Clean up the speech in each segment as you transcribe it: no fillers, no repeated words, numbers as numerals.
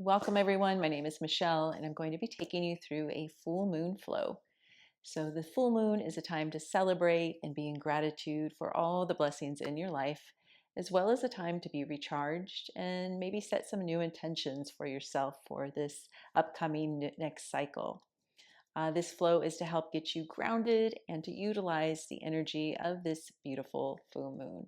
Welcome everyone. My name is Michelle and I'm going to be taking you through a full moon flow. So the full moon is a time to celebrate and be in gratitude for all the blessings in your life, as well as a time to be recharged and maybe set some new intentions for yourself for this upcoming next cycle. This flow is to help get you grounded and to utilize the energy of this beautiful full moon.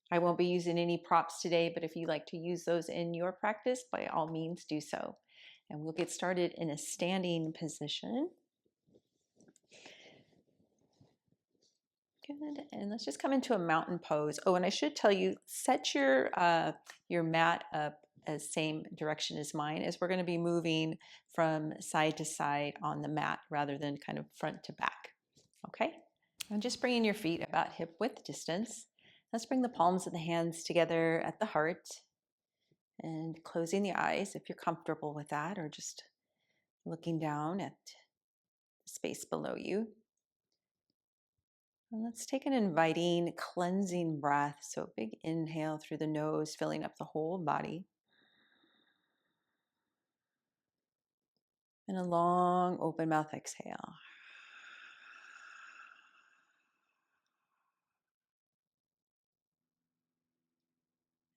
I won't be using any props today, but if you like to use those in your practice, by all means do so. And we'll get started in a standing position. Good. And let's just come into a mountain pose. Oh, and I should tell you, set your mat up as same direction as mine, as we're going to be moving from side to side on the mat rather than kind of front to back. Okay? And just bringing your feet about hip width distance. Let's bring the palms of the hands together at the heart and closing the eyes if you're comfortable with that, or just looking down at the space below you. And let's take an inviting, cleansing breath. So, big inhale through the nose, filling up the whole body. And a long, open mouth exhale.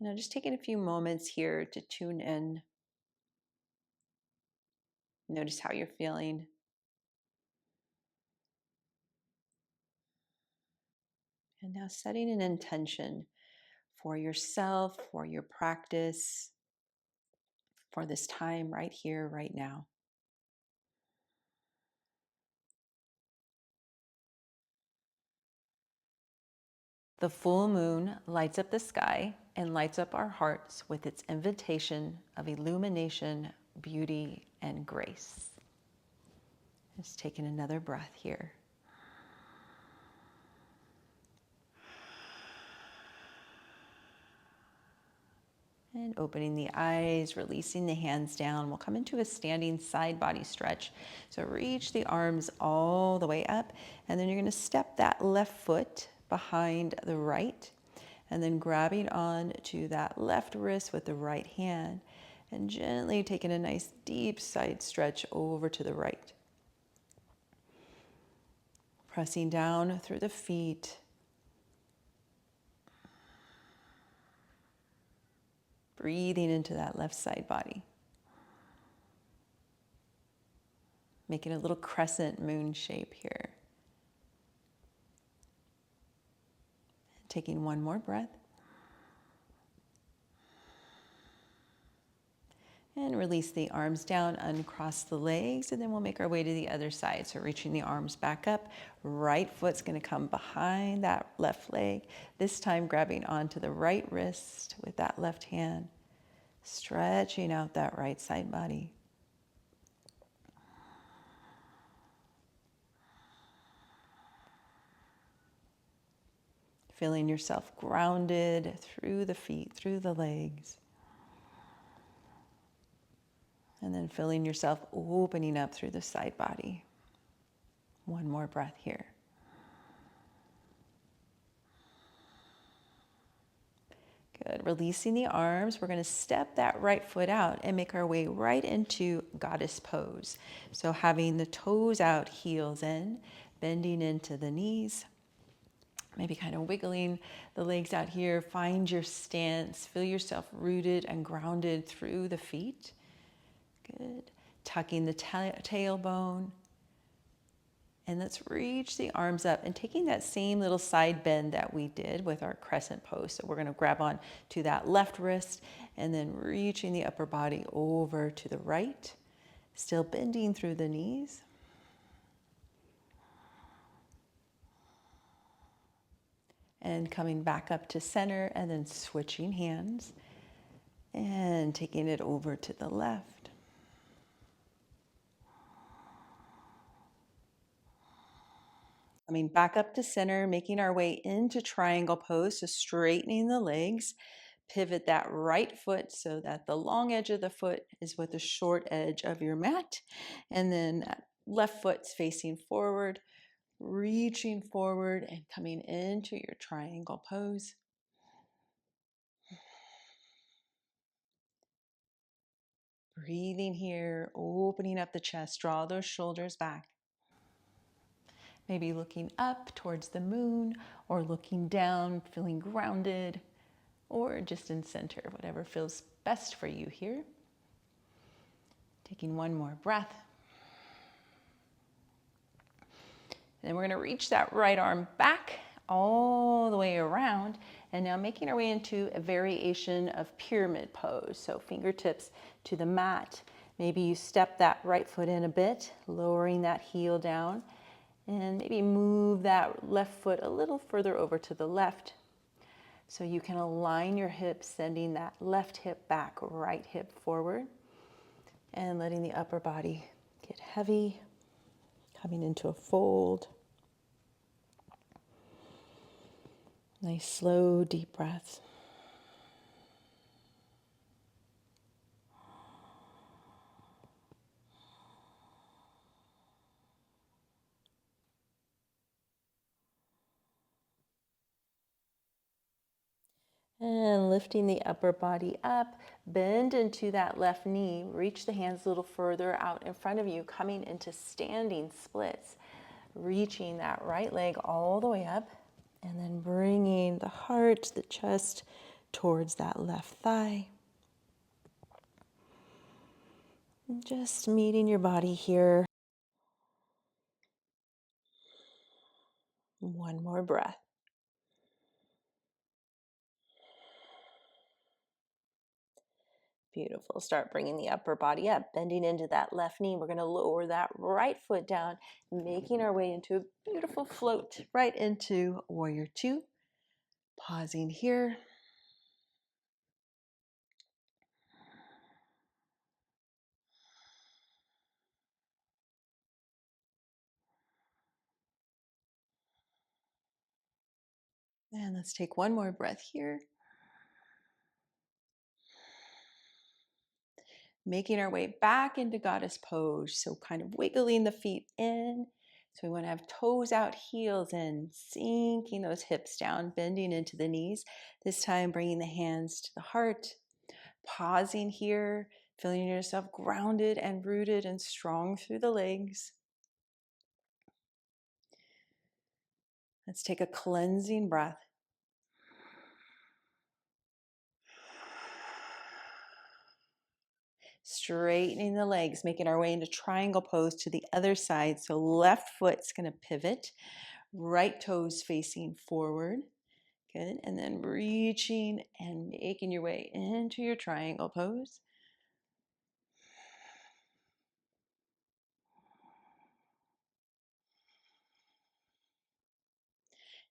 Now, just taking a few moments here to tune in. Notice how you're feeling. And now, setting an intention for yourself, for your practice, for this time right here, right now. The full moon lights up the sky and lights up our hearts with its invitation of illumination, beauty, and grace. Just taking another breath here. And opening the eyes, releasing the hands down. We'll come into a standing side body stretch. So reach the arms all the way up, and then you're going to step that left foot behind the right, and then grabbing on to that left wrist with the right hand, and gently taking a nice deep side stretch over to the right. Pressing down through the feet. Breathing into that left side body. Making a little crescent moon shape here. Taking one more breath. And release the arms down, uncross the legs, and then we'll make our way to the other side. So reaching the arms back up, right foot's gonna come behind that left leg. This time grabbing onto the right wrist with that left hand, stretching out that right side body. Feeling yourself grounded through the feet, through the legs. And then feeling yourself opening up through the side body. One more breath here. Good. Releasing the arms, we're going to step that right foot out and make our way right into goddess pose. So having the toes out, heels in, bending into the knees. Maybe kind of wiggling the legs out here. Find your stance. Feel yourself rooted and grounded through the feet. Good. Tucking the tailbone. And let's reach the arms up and taking that same little side bend that we did with our crescent pose. So we're going to grab on to that left wrist and then reaching the upper body over to the right. Still bending through the knees. And coming back up to center and then switching hands and taking it over to the left. Coming back up to center, making our way into triangle pose, so straightening the legs. Pivot that right foot so that the long edge of the foot is with the short edge of your mat. And then that left foot's facing forward, reaching forward and coming into your triangle pose. Breathing here, opening up the chest, draw those shoulders back. Maybe looking up towards the moon or looking down, feeling grounded, or just in center, whatever feels best for you here. Taking one more breath. Then we're going to reach that right arm back all the way around, and now making our way into a variation of pyramid pose. So fingertips to the mat. Maybe you step that right foot in a bit, lowering that heel down, and maybe move that left foot a little further over to the left. So you can align your hips, sending that left hip back, right hip forward, and letting the upper body get heavy, coming into a fold. Nice, slow, deep breaths. And lifting the upper body up, bend into that left knee, reach the hands a little further out in front of you, coming into standing splits, reaching that right leg all the way up, and then bringing the heart, the chest towards that left thigh. And just meeting your body here. One more breath. Beautiful. Start bringing the upper body up, bending into that left knee. We're going to lower that right foot down, making our way into a beautiful float right into Warrior Two. Pausing here. And let's take one more breath here. Making our way back into goddess pose. So kind of wiggling the feet in. So we want to have toes out, heels in, sinking those hips down, bending into the knees. This time bringing the hands to the heart. Pausing here, feeling yourself grounded and rooted and strong through the legs. Let's take a cleansing breath. Straightening the legs, making our way into triangle pose to the other side. So left foot's going to pivot, right toes facing forward. Good. And then reaching and making your way into your triangle pose.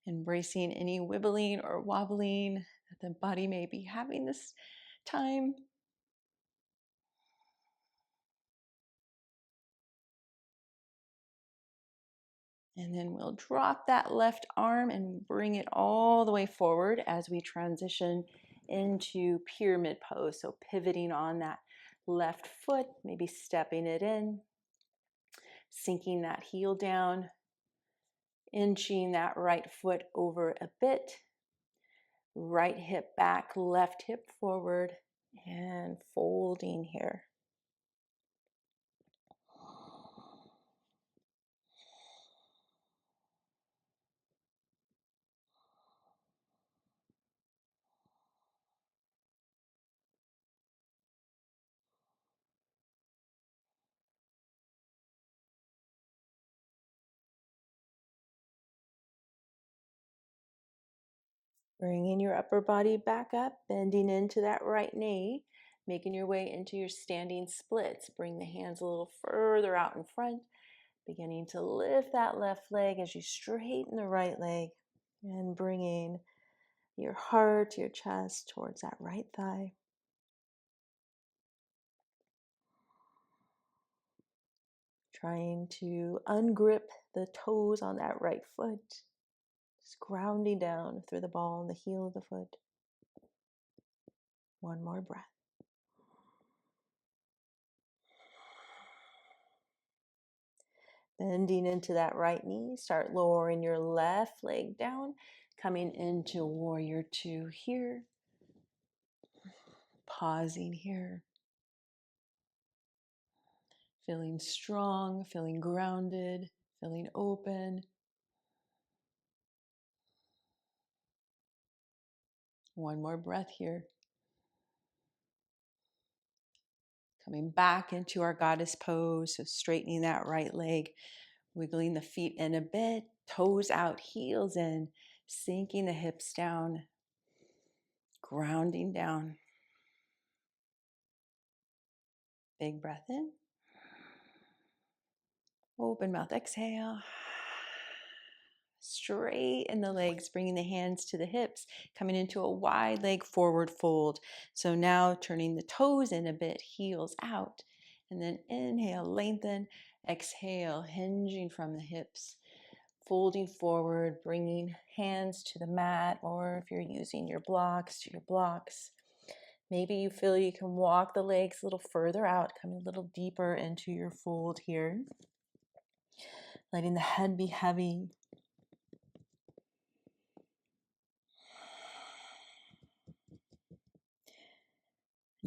Embracing any wibbling or wobbling that the body may be having this time. And then we'll drop that left arm and bring it all the way forward as we transition into pyramid pose. So pivoting on that left foot, maybe stepping it in, sinking that heel down, inching that right foot over a bit, right hip back, left hip forward, and folding here. Bringing your upper body back up, bending into that right knee, making your way into your standing splits. Bring the hands a little further out in front, beginning to lift that left leg as you straighten the right leg, and bringing your heart, your chest towards that right thigh. Trying to ungrip the toes on that right foot, just grounding down through the ball and the heel of the foot. One more breath. Bending into that right knee, start lowering your left leg down, coming into Warrior Two here. Pausing here. Feeling strong, feeling grounded, feeling open. One more breath here. Coming back into our goddess pose, so straightening that right leg, wiggling the feet in a bit, toes out, heels in, sinking the hips down, grounding down. Big breath in. Open mouth, exhale. Straighten the legs, bringing the hands to the hips, coming into a wide leg forward fold. So now turning the toes in a bit, heels out. And then inhale, lengthen. Exhale, hinging from the hips. Folding forward, bringing hands to the mat, or if you're using your blocks, to your blocks. Maybe you feel you can walk the legs a little further out, coming a little deeper into your fold here. Letting the head be heavy.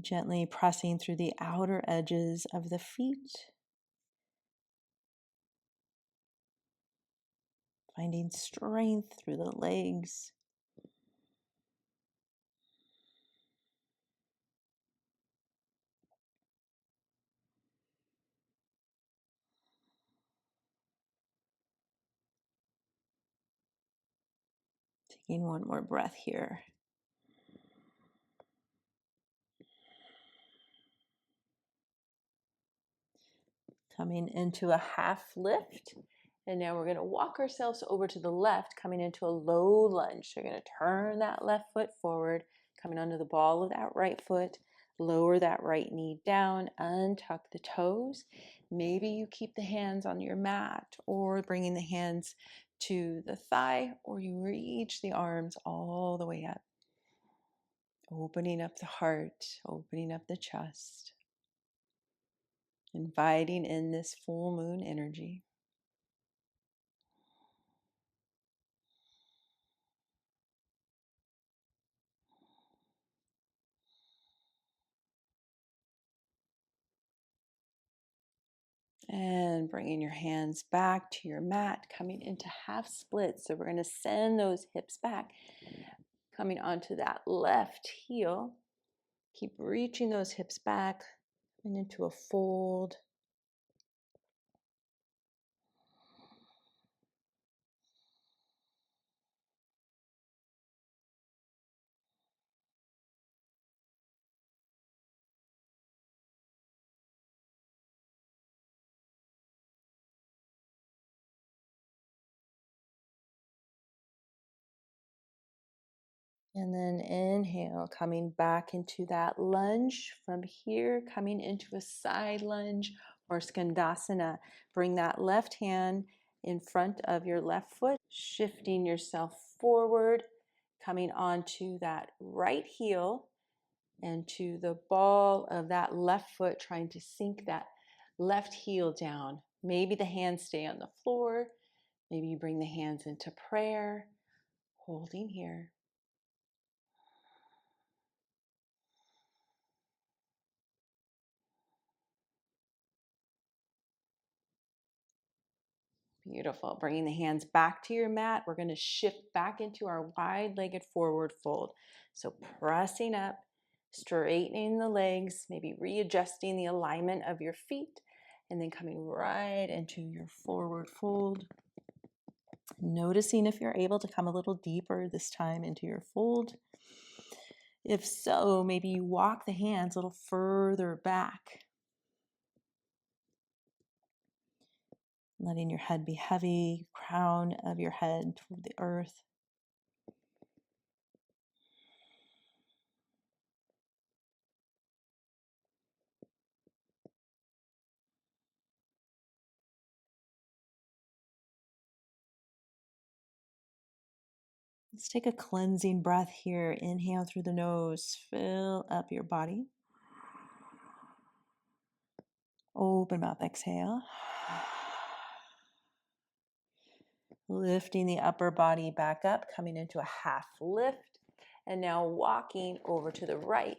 Gently pressing through the outer edges of the feet. Finding strength through the legs. Taking one more breath here. Coming into a half lift. And now we're going to walk ourselves over to the left, coming into a low lunge. So you're going to turn that left foot forward, coming onto the ball of that right foot. Lower that right knee down, untuck the toes. Maybe you keep the hands on your mat or bringing the hands to the thigh, or you reach the arms all the way up. Opening up the heart, opening up the chest. Inviting in this full moon energy. And bringing your hands back to your mat, coming into half splits. So we're going to send those hips back, coming onto that left heel. Keep reaching those hips back, coming into a fold. And then inhale, coming back into that lunge. From here, coming into a side lunge or skandasana. Bring that left hand in front of your left foot, shifting yourself forward, coming onto that right heel and to the ball of that left foot, trying to sink that left heel down. Maybe the hands stay on the floor. Maybe you bring the hands into prayer, holding here. Beautiful. Bringing the hands back to your mat. We're going to shift back into our wide-legged forward fold. So pressing up, straightening the legs, maybe readjusting the alignment of your feet, and then coming right into your forward fold. Noticing if you're able to come a little deeper this time into your fold. If so, maybe you walk the hands a little further back. Letting your head be heavy, crown of your head toward the earth. Let's take a cleansing breath here. Inhale through the nose, fill up your body. Open mouth, exhale. Lifting the upper body back up, coming into a half lift. And now walking over to the right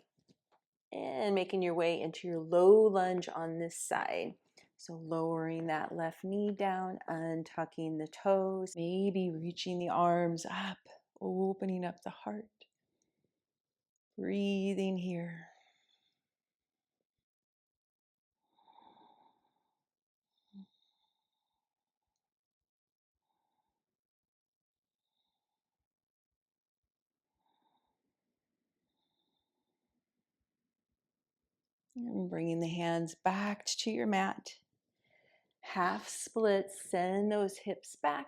and making your way into your low lunge on this side. So lowering that left knee down, untucking the toes, maybe reaching the arms up, opening up the heart. Breathing here. And bringing the hands back to your mat. Half splits, send those hips back.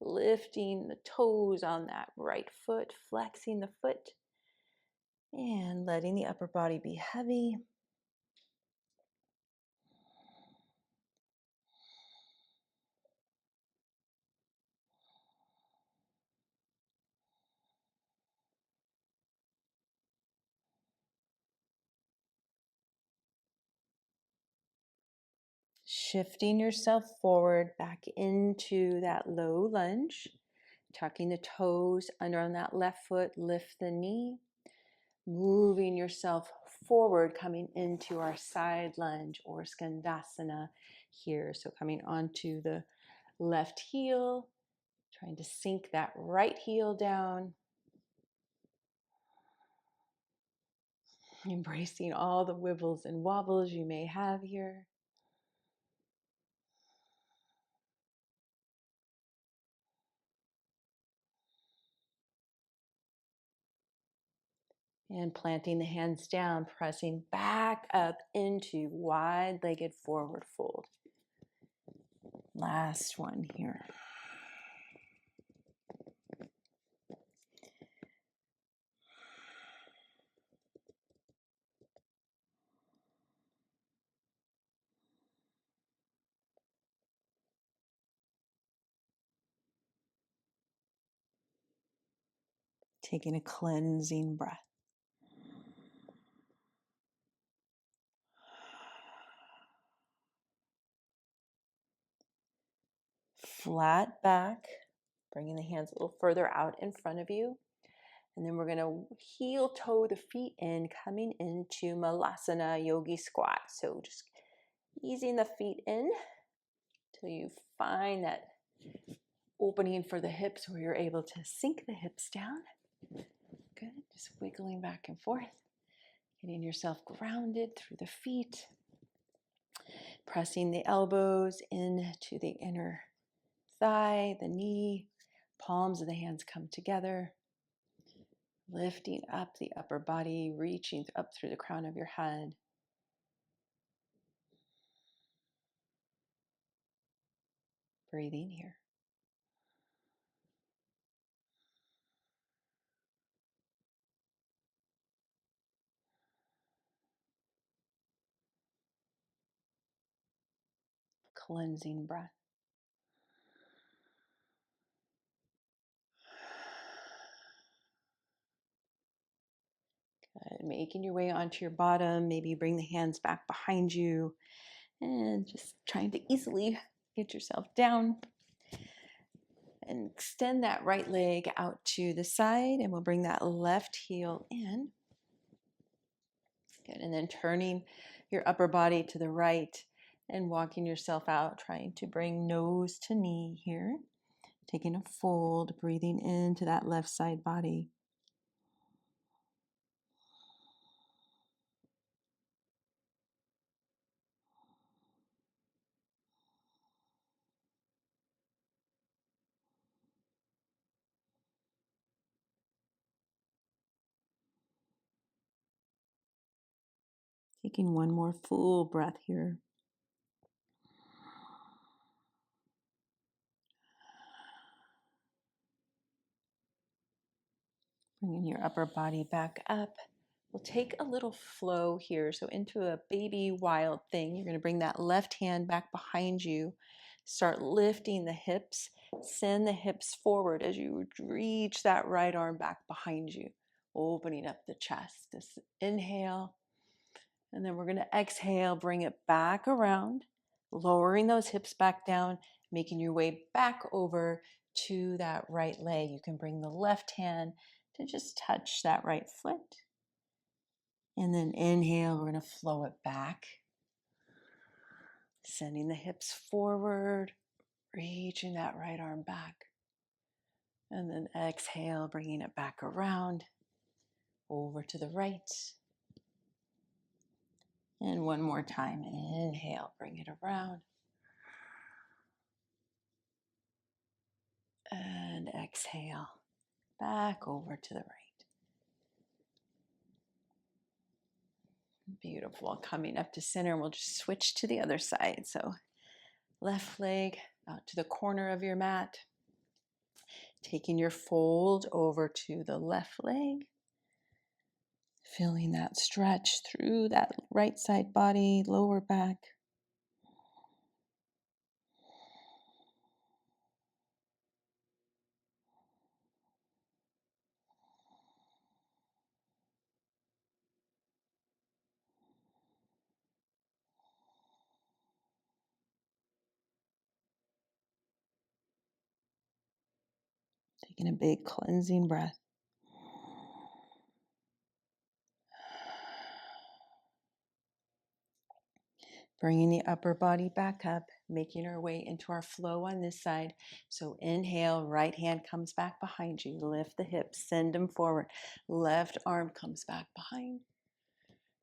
Lifting the toes on that right foot, flexing the foot. And letting the upper body be heavy. Shifting yourself forward back into that low lunge. Tucking the toes under on that left foot, lift the knee. Moving yourself forward, coming into our side lunge or skandasana here. So coming onto the left heel, trying to sink that right heel down. Embracing all the wibbles and wobbles you may have here. And planting the hands down, pressing back up into wide-legged forward fold. Last one here. Taking a cleansing breath. Flat back, bringing the hands a little further out in front of you. And then we're going to heel toe the feet in, coming into Malasana Yogi Squat. So just easing the feet in till you find that opening for the hips where you're able to sink the hips down. Good, just wiggling back and forth, getting yourself grounded through the feet. Pressing the elbows into the inner thigh, the knee, palms of the hands come together. Lifting up the upper body, reaching up through the crown of your head. Breathing here. Cleansing breath. Good. Making your way onto your bottom. Maybe bring the hands back behind you and just trying to easily get yourself down. And extend that right leg out to the side, and we'll bring that left heel in. Good. And then turning your upper body to the right and walking yourself out, trying to bring nose to knee here. Taking a fold, breathing into that left side body. Taking one more full breath here. Bringing your upper body back up. We'll take a little flow here. So into a baby wild thing, you're going to bring that left hand back behind you. Start lifting the hips. Send the hips forward as you reach that right arm back behind you. Opening up the chest. Just inhale. And then we're going to exhale, bring it back around. Lowering those hips back down. Making your way back over to that right leg. You can bring the left hand to just touch that right foot. And then inhale, we're going to flow it back. Sending the hips forward, reaching that right arm back. And then exhale, bringing it back around, over to the right. And one more time, inhale, bring it around. And exhale, back over to the right. Beautiful. Coming up to center, we'll just switch to the other side. So left leg out to the corner of your mat. Taking your fold over to the left leg. Feeling that stretch through that right side body, lower back. Taking a big cleansing breath. Bringing the upper body back up, making our way into our flow on this side. So inhale, right hand comes back behind you. Lift the hips, send them forward. Left arm comes back behind.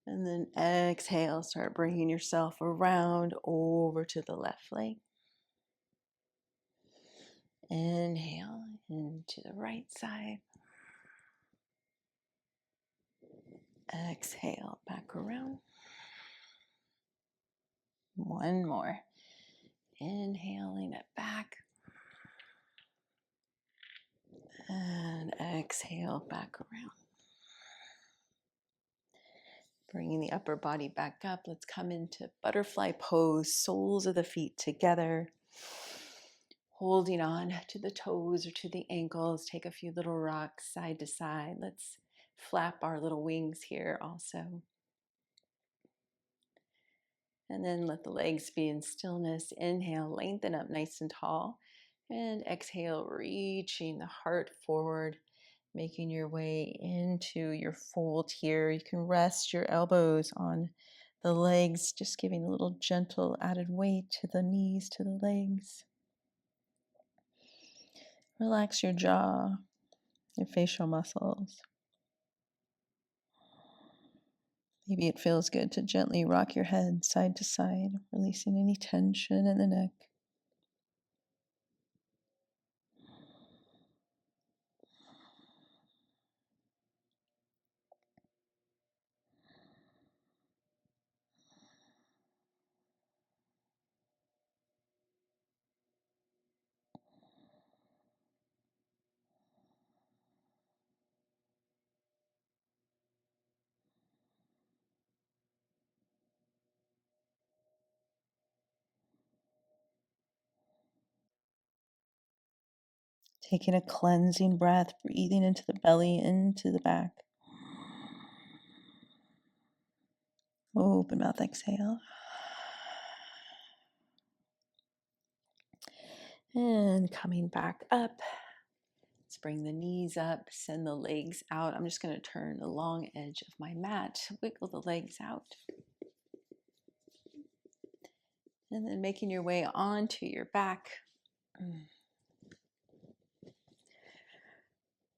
And then exhale, start bringing yourself around over to the left leg. Inhale into the right side. Exhale, back around. One more. Inhaling it back. And exhale, back around. Bringing the upper body back up. Let's come into butterfly pose, soles of the feet together. Holding on to the toes or to the ankles. Take a few little rocks side to side. Let's flap our little wings here also. And then let the legs be in stillness. Inhale, lengthen up nice and tall. And exhale, reaching the heart forward, making your way into your fold here. You can rest your elbows on the legs, just giving a little gentle added weight to the knees, to the legs. Relax your jaw, your facial muscles. Maybe it feels good to gently rock your head side to side, releasing any tension in the neck. Taking a cleansing breath, breathing into the belly, into the back. Open mouth, exhale. And coming back up. Let's bring the knees up, send the legs out. I'm just going to turn the long edge of my mat, wiggle the legs out. And then making your way onto your back.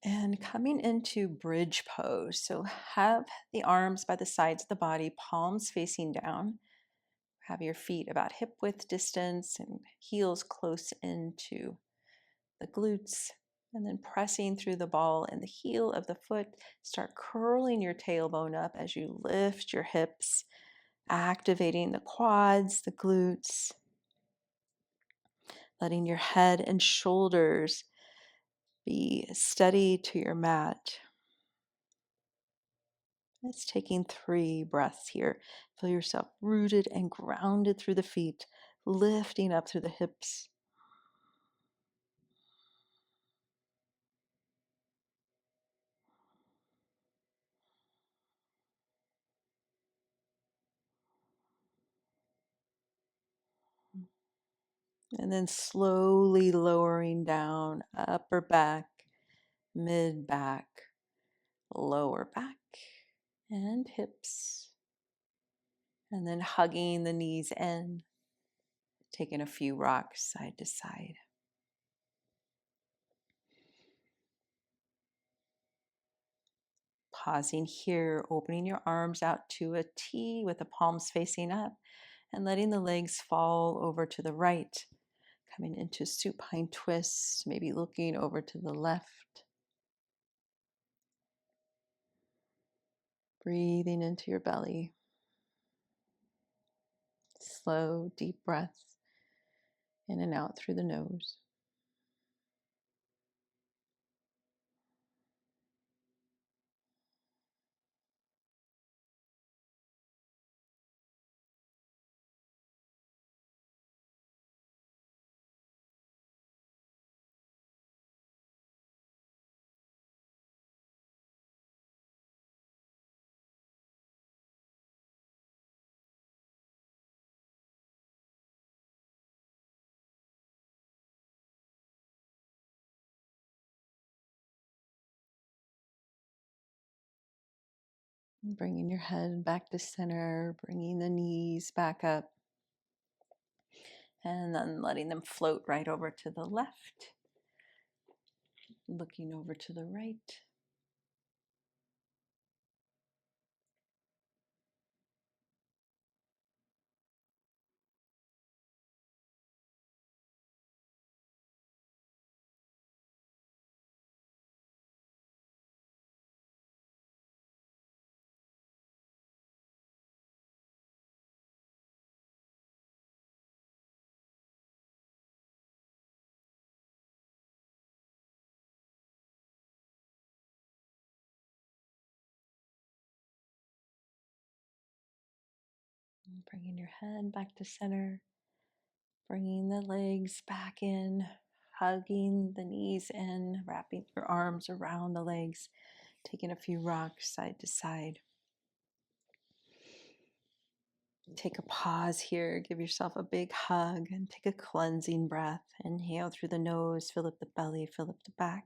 And coming into bridge pose. So have the arms by the sides of the body, palms facing down. Have your feet about hip width distance and heels close into the glutes. And then pressing through the ball and the heel of the foot. Start curling your tailbone up as you lift your hips, activating the quads, the glutes. Letting your head and shoulders be steady to your mat. It's taking 3 breaths here. Feel yourself rooted and grounded through the feet, lifting up through the hips. And then slowly lowering down, upper back, mid back, lower back, and hips. And then hugging the knees in. Taking a few rocks side to side. Pausing here, opening your arms out to a T with the palms facing up and letting the legs fall over to the right. Coming into supine twist, maybe looking over to the left. Breathing into your belly. Slow, deep breaths in and out through the nose. Bringing your head back to center, bringing the knees back up, and then letting them float right over to the left, looking over to the right. Bringing your head back to center, bringing the legs back in, hugging the knees in, wrapping your arms around the legs, taking a few rocks side to side. Take a pause here, give yourself a big hug, and take a cleansing breath. Inhale through the nose, fill up the belly, fill up the back.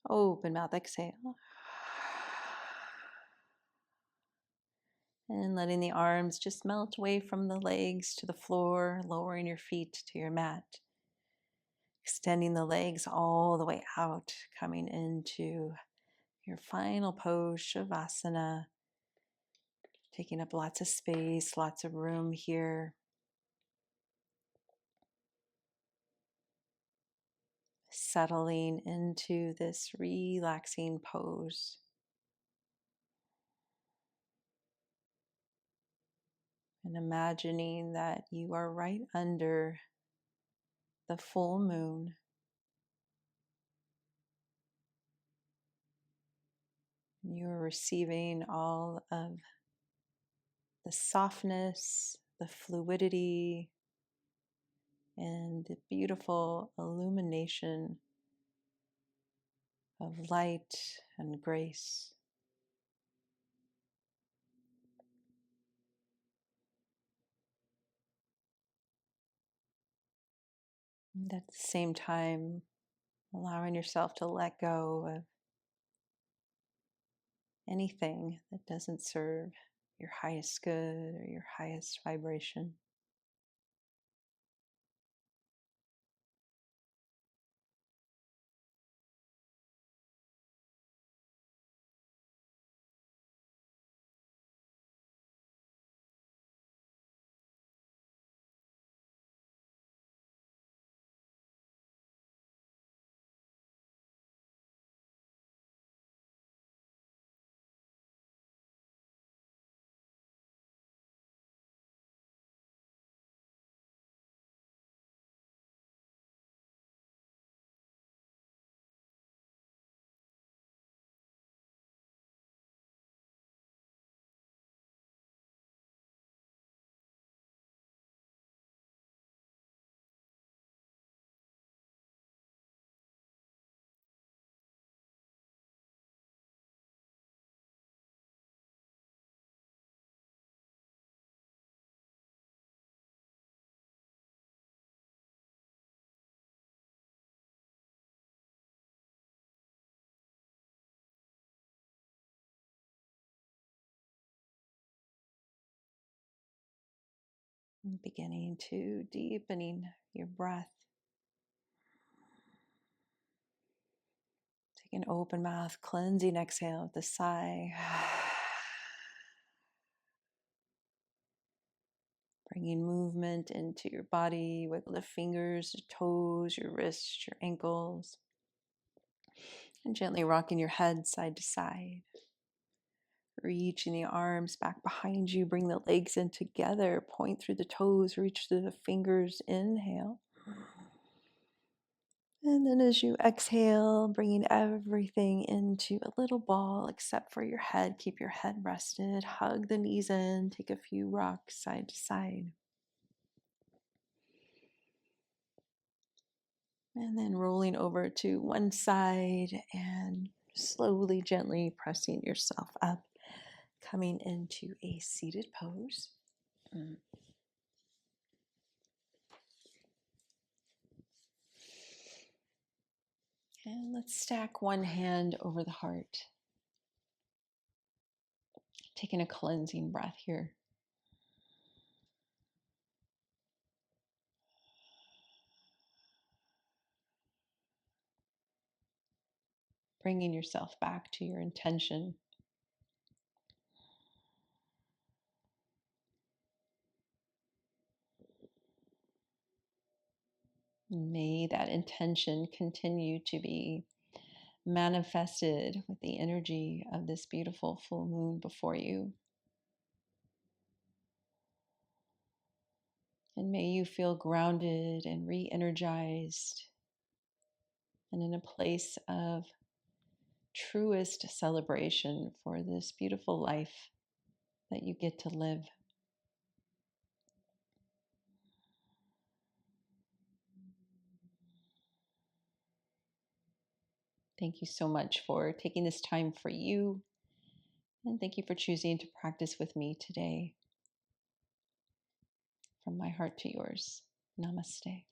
Open mouth, exhale. And letting the arms just melt away from the legs to the floor, lowering your feet to your mat. Extending the legs all the way out, coming into your final pose, Shavasana. Taking up lots of space, lots of room here. Settling into this relaxing pose. And imagining that you are right under the full moon. You are receiving all of the softness, the fluidity, and the beautiful illumination of light and grace. And at the same time, allowing yourself to let go of anything that doesn't serve your highest good or your highest vibration. Beginning to deepening your breath. Take an open mouth, cleansing exhale with a sigh. Bringing movement into your body, wiggle the fingers, your toes, your wrists, your ankles. And gently rocking your head side to side. Reaching the arms back behind you. Bring the legs in together. Point through the toes, reach through the fingers. Inhale. And then as you exhale, bringing everything into a little ball except for your head. Keep your head rested. Hug the knees in. Take a few rocks side to side. And then rolling over to one side and slowly, gently pressing yourself up, coming into a seated pose. And let's stack one hand over the heart. Taking a cleansing breath here. Bringing yourself back to your intention. May that intention continue to be manifested with the energy of this beautiful full moon before you. And may you feel grounded and re-energized and in a place of truest celebration for this beautiful life that you get to live. Thank you so much for taking this time for you. And thank you for choosing to practice with me today. From my heart to yours. Namaste.